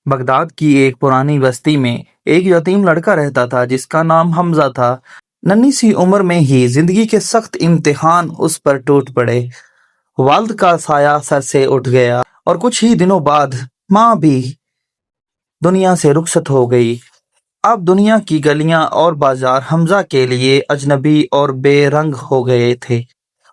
Baghdad की एक पुरानी बस्ती में एक यतीम लड़का रहता था जिसका नाम हमजा था। नन्ही सी उम्र में ही जिंदगी के सख्त इम्तिहान उस पर टूट पड़े। वालिद का साया सर से उठ गया और कुछ ही दिनों बाद माँ भी दुनिया से रुखसत हो गई। अब दुनिया की गलियां और बाजार हमजा के लिए अजनबी और बेरंग हो गए थे।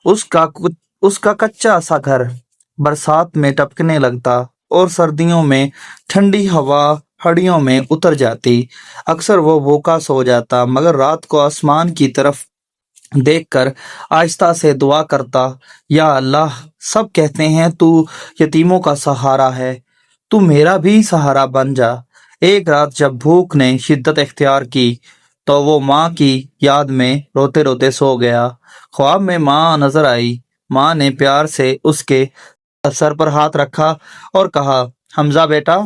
उसका कच्चा सा घर बरसात में टपकने लगता और सर्दियों में ठंडी हवा हड्डियों में उतर जाती। अक्सर वो भूखा सो जाता मगर रात को आसमान की तरफ देखकर आहिस्ता से दुआ करता, या अल्लाह, सब कहते हैं तू यतीमों का सहारा है, तू मेरा भी सहारा बन जा। एक रात जब भूख ने शिद्दत इख्तियार की तो वो माँ की याद में रोते रोते सो गया। ख्वाब में माँ नजर आई। माँ ने प्यार से उसके सर पर हाथ रखा और कहा, हमजा बेटा,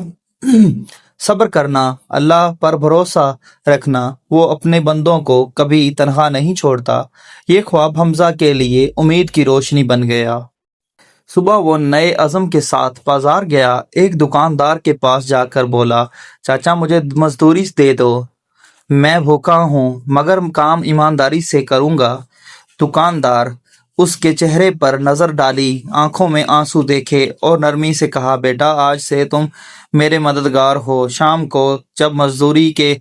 सब्र करना, अल्लाह पर भरोसा रखना, वो अपने बंदों को कभी तनहा नहीं छोड़ता। ये ख्वाब हमजा के लिए उम्मीद की रोशनी बन गया। सुबह वो नए अज़म के साथ बाजार गया। एक दुकानदार के पास जाकर बोला, चाचा मुझे मजदूरी दे दो, मैं भूखा हूँ मगर काम ईमानदारी से करूँगा। दुकानदार उसके चेहरे पर नजर डाली, आंखों में आंसू देखे और नरमी से कहा, बेटा आज से तुम मेरे मददगार हो। शाम को जब मजदूरी के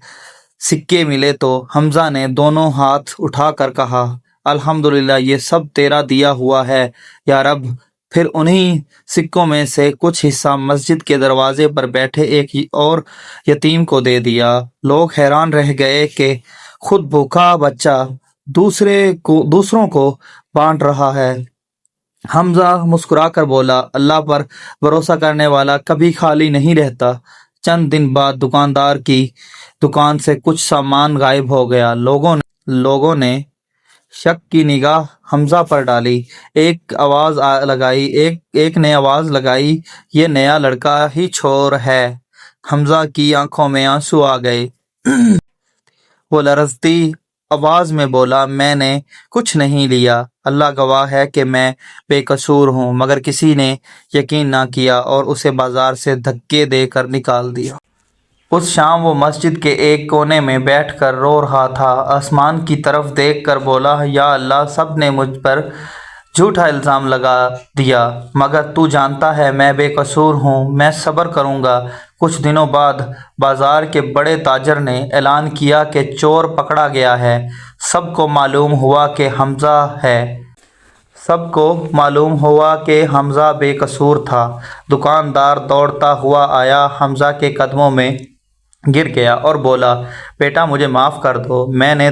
सिक्के मिले तो हमजा ने दोनों हाथ उठाकर कहा, अल्हम्दुलिल्लाह, ये सब तेरा दिया हुआ है या रब। फिर उन्हीं सिक्कों में से कुछ हिस्सा मस्जिद के दरवाजे पर बैठे एक और यतीम को दे दिया। लोग हैरान रह गए कि खुद भूखा बच्चा दूसरों को बांट रहा है। हमजा मुस्कुराकर बोला, अल्लाह पर भरोसा करने वाला कभी खाली नहीं रहता। चंद दिन बाद दुकानदार की दुकान से कुछ सामान गायब हो गया। लोगों ने शक की निगाह हमजा पर डाली। एक ने आवाज लगाई, ये नया लड़का ही चोर है। हमजा की आंखों में आंसू आ गए। वो लरजती आवाज में बोला, मैंने कुछ नहीं लिया, अल्लाह गवाह है कि मैं बेकसूर हूँ। मगर किसी ने यकीन ना किया और उसे बाजार से धक्के देकर निकाल दिया। उस शाम वो मस्जिद के एक कोने में बैठकर रो रहा था। आसमान की तरफ देखकर बोला, या अल्लाह, सब ने मुझ पर झूठा इल्ज़ाम लगा दिया मगर तू जानता है मैं बेकसूर हूँ, मैं सब्र करूँगा। कुछ दिनों बाद बाजार के बड़े ताजर ने ऐलान किया कि चोर पकड़ा गया है। सबको मालूम हुआ कि हमजा बेकसूर था। दुकानदार दौड़ता हुआ आया, हमजा के कदमों में गिर गया और बोला, बेटा मुझे माफ़ कर दो, मैंने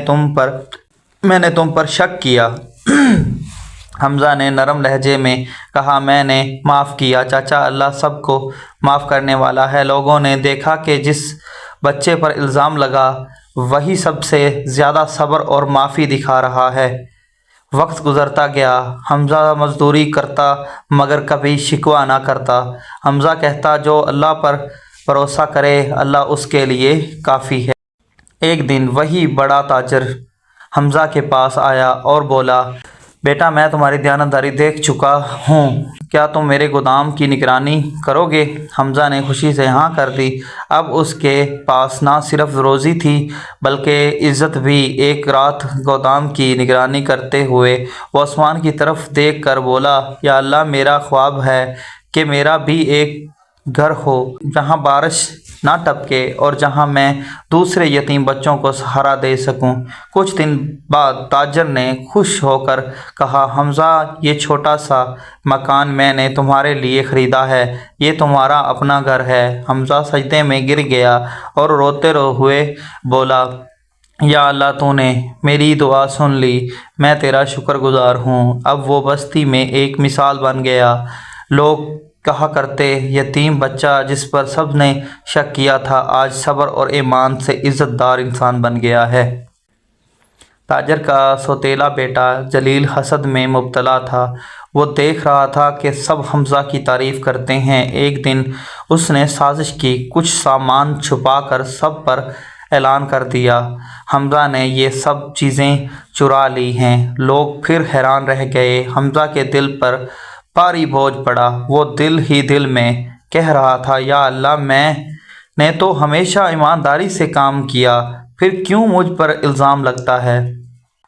तुम पर शक किया। हमजा ने नरम लहजे में कहा, मैंने माफ़ किया चाचा, अल्लाह सबको माफ़ करने वाला है। लोगों ने देखा कि जिस बच्चे पर इल्ज़ाम लगा वही सबसे ज़्यादा सब्र और माफ़ी दिखा रहा है। वक्त गुजरता गया। हमजा मजदूरी करता मगर कभी शिकवा ना करता। हमजा कहता, जो अल्लाह पर भरोसा करे अल्लाह उसके लिए काफ़ी है। एक दिन वही बड़ा ताजर हमजा के पास आया और बोला, बेटा मैं तुम्हारी दयानतदारी देख चुका हूँ, क्या तुम मेरे गोदाम की निगरानी करोगे? हमजा ने खुशी से हाँ कर दी। अब उसके पास ना सिर्फ रोज़ी थी बल्कि इज़्ज़त भी। एक रात गोदाम की निगरानी करते हुए वो आसमान की तरफ देख कर बोला, या अल्लाह, मेरा ख्वाब है कि मेरा भी एक घर हो जहाँ बारिश ना टपके और जहाँ मैं दूसरे यतीम बच्चों को सहारा दे सकूं। कुछ दिन बाद ताजर ने खुश होकर कहा, हमजा, ये छोटा सा मकान मैंने तुम्हारे लिए ख़रीदा है, ये तुम्हारा अपना घर है। हमजा सजदे में गिर गया और रोते हुए बोला, या अल्लाह, तूने मेरी दुआ सुन ली, मैं तेरा शुक्रगुजार हूँ। अब वो बस्ती में एक मिसाल बन गया। लोग कहा करते, यतीम बच्चा जिस पर सब ने शक किया था आज सब्र और ईमान से इज़्ज़तदार इंसान बन गया है। ताजर का सौतेला बेटा जलील हसद में मुब्तला था। वो देख रहा था कि सब हमजा की तारीफ़ करते हैं। एक दिन उसने साजिश की, कुछ सामान छुपाकर सब पर ऐलान कर दिया, हमजा ने ये सब चीज़ें चुरा ली हैं। लोग फिर हैरान रह गए। हमजा के दिल पर भारी बोझ पड़ा। वो दिल ही दिल में कह रहा था, या अल्लाह, मैं نے تو ہمیشہ ایمانداری سے کام کیا، پھر کیوں مجھ پر الزام لگتا ہے؟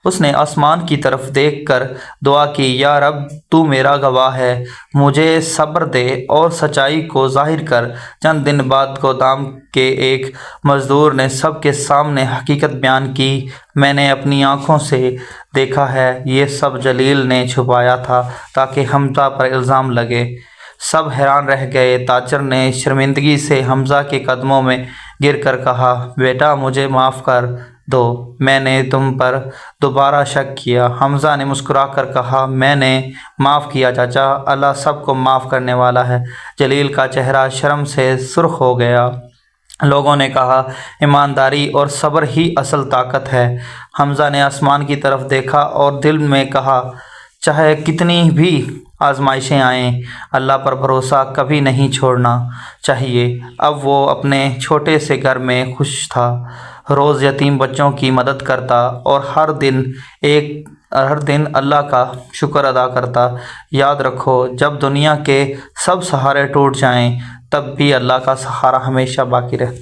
اس نے آسمان کی طرف دیکھ کر دعا کی، یا رب تو میرا گواہ ہے، مجھے صبر دے اور سچائی کو ظاہر کر۔ چند دن بعد گودام کے ایک مزدور نے سب کے سامنے حقیقت بیان کی، میں نے اپنی آنکھوں سے دیکھا ہے، یہ سب جلیل نے چھپایا تھا تاکہ حمزہ پر الزام لگے۔ سب حیران رہ گئے۔ تاجر نے شرمندگی سے حمزہ کے قدموں میں گر کر کہا، بیٹا مجھے معاف کر دو، میں نے تم پر دوبارہ شک کیا۔ حمزہ نے مسکرا کر کہا، میں نے معاف کیا چاچا، اللہ سب کو معاف کرنے والا ہے۔ جلیل کا چہرہ شرم سے سرخ ہو گیا۔ لوگوں نے کہا، ایمانداری اور صبر ہی اصل طاقت ہے۔ حمزہ نے آسمان کی طرف دیکھا اور دل میں کہا، چاہے کتنی بھی آزمائشیں آئیں، اللہ پر بھروسہ کبھی نہیں چھوڑنا چاہیے۔ اب وہ اپنے چھوٹے سے گھر میں خوش تھا، روز یتیم بچوں کی مدد کرتا اور ہر دن اللہ کا شکر ادا کرتا۔ یاد رکھو، جب دنیا کے سب سہارے ٹوٹ جائیں، تب بھی اللہ کا سہارا ہمیشہ باقی رہتا ہے۔